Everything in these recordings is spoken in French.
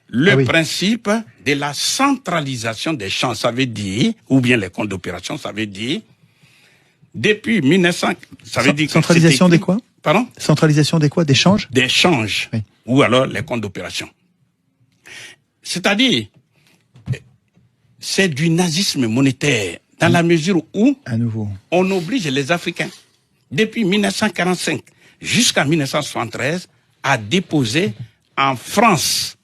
Le principe de la centralisation des champs, ça veut dire, ou bien les comptes d'opération, ça veut dire, depuis 1900, ça veut dire... Centralisation des quoi? Pardon? Centralisation des quoi? Des changes? Des changes, oui. Ou alors les comptes d'opération. C'est-à-dire, c'est du nazisme monétaire, dans la mesure où à nouveau, on oblige les Africains, depuis 1945 jusqu'à 1973, à déposer en France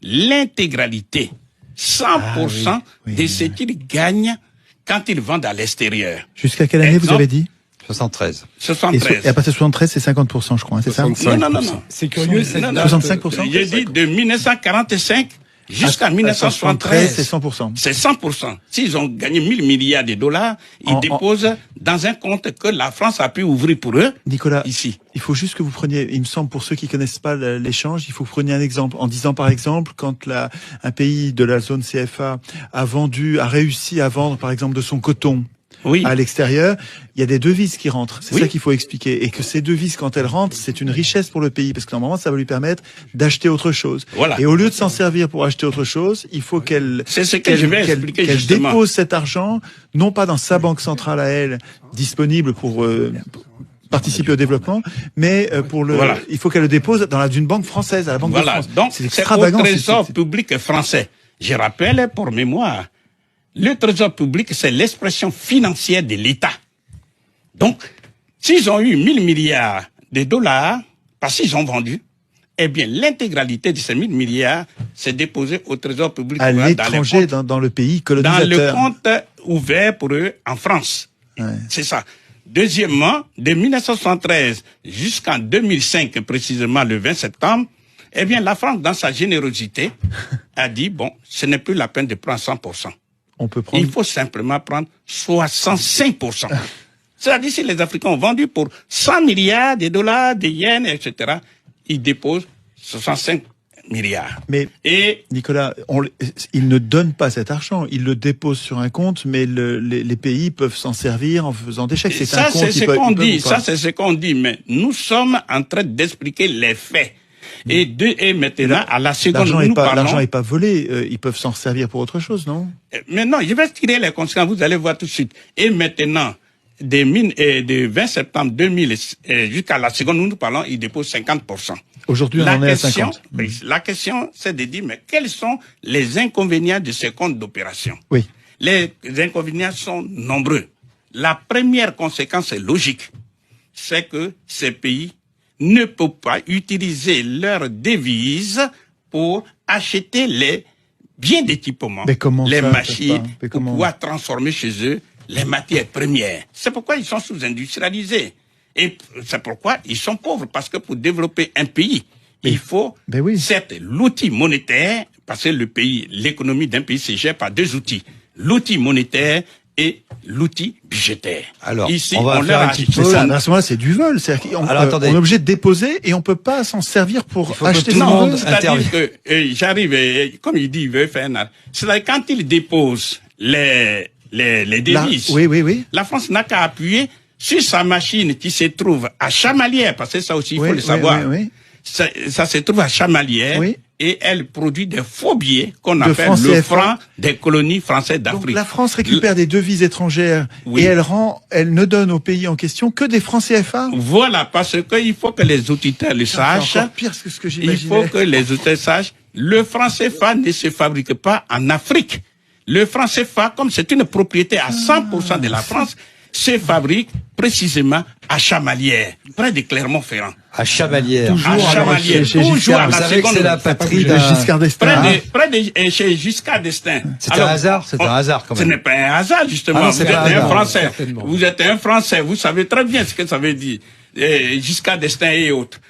l'intégralité, 100% de ce qu'ils gagnent quand ils vendent à l'extérieur. Jusqu'à quelle année vous avez dit? 73. 73. Et à partir de 73, c'est 50%, je crois, hein, c'est ça? Non. C'est curieux, c'est 65%? J'ai dit de 1945 jusqu'à 1973, c'est 100%. C'est 100%. S'ils ont gagné 1000 milliards de dollars, ils déposent dans un compte que la France a pu ouvrir pour eux. Nicolas, ici. Il faut juste que vous preniez, il me semble, pour ceux qui connaissent pas l'échange, il faut que vous preniez un exemple. En disant, par exemple, quand un pays de la zone CFA a réussi à vendre, par exemple, de son coton, à l'extérieur, il y a des devises qui rentrent. C'est ça qu'il faut expliquer. Et que ces devises, quand elles rentrent, c'est une richesse pour le pays, parce que normalement, ça va lui permettre d'acheter autre chose. Voilà. Et au lieu de s'en servir pour acheter autre chose, il faut qu'elle dépose cet argent, non pas dans sa banque centrale à elle, disponible pour participer au développement, mais il faut qu'elle le dépose dans une banque française, à la Banque de France. Donc, c'est au Trésor public français. Je rappelle, pour mémoire, le trésor public, c'est l'expression financière de l'État. Donc, s'ils ont eu 1000 milliards de dollars, parce qu'ils ont vendu, eh bien, l'intégralité de ces 1000 milliards, c'est déposé au trésor public. À l'étranger, dans le pays colonisateur. Dans le compte ouvert pour eux en France. Ouais. C'est ça. Deuxièmement, de 1973 jusqu'en 2005, précisément le 20 septembre, eh bien, la France, dans sa générosité, a dit, bon, ce n'est plus la peine de prendre 100%. Il faut simplement prendre 65%. C'est-à-dire, si les Africains ont vendu pour 100 milliards de dollars, de yens, etc., ils déposent 65 milliards. Mais, Nicolas, ils ne donnent pas cet argent. Ils le déposent sur un compte, mais les pays peuvent s'en servir en faisant des chèques. Ça, c'est ce qu'on dit. Ça, c'est ce qu'on dit. Mais nous sommes en train d'expliquer les faits. Et maintenant, à la seconde où nous parlons... L'argent n'est pas volé, ils peuvent s'en servir pour autre chose, non? Mais non, je vais tirer les conséquences, vous allez voir tout de suite. Et maintenant, de 20 septembre 2000 jusqu'à la seconde où nous parlons, ils déposent 50%. Aujourd'hui, on en est à 50. La question, c'est de dire, mais quels sont les inconvénients de ces comptes d'opération? Oui. Les inconvénients sont nombreux. La première conséquence est logique. C'est que ces pays ne peuvent pas utiliser leurs devises pour acheter les biens d'équipement, les machines, pour pouvoir transformer chez eux les matières premières. C'est pourquoi ils sont sous-industrialisés. Et c'est pourquoi ils sont pauvres, parce que pour développer un pays, il faut, certes, l'outil monétaire, parce que l'économie d'un pays se gère par deux outils. L'outil monétaire et l'outil budgétaire. Alors, ici, on va faire un petit peu. À ce moment-là, c'est du vol. On est obligé de déposer et on peut pas s'en servir pour acheter. Non, c'est-à-dire que j'arrive, comme il dit, il veut faire c'est-à-dire quand il dépose les devises, la France n'a qu'à appuyer sur sa machine qui se trouve à Chamalières, parce que ça aussi, il faut le savoir. Ça se trouve à Chamalières. Et elle produit des faux billets qu'on appelle le franc des colonies françaises d'Afrique. Donc la France récupère des devises étrangères et elle ne donne au pays en question que des francs CFA. Voilà, parce qu'il faut que les auditeurs le sachent. C'est encore pire que ce que j'imaginais. Il faut que les auditeurs sachent. Le franc CFA ne se fabrique pas en Afrique. Le franc CFA, comme c'est une propriété à 100% de la France, se fabrique précisément à Chamalières, près de Clermont-Ferrand. À Chamalières. Toujours à la seconde. C'est la patrie de Giscard d'Estaing. Chez Giscard d'Estaing. C'est un hasard, c'est un hasard quand même. Ce n'est pas un hasard, justement. Vous êtes un Français. Vous êtes un Français. Vous savez très bien ce que ça veut dire. Giscard d'Estaing et autres.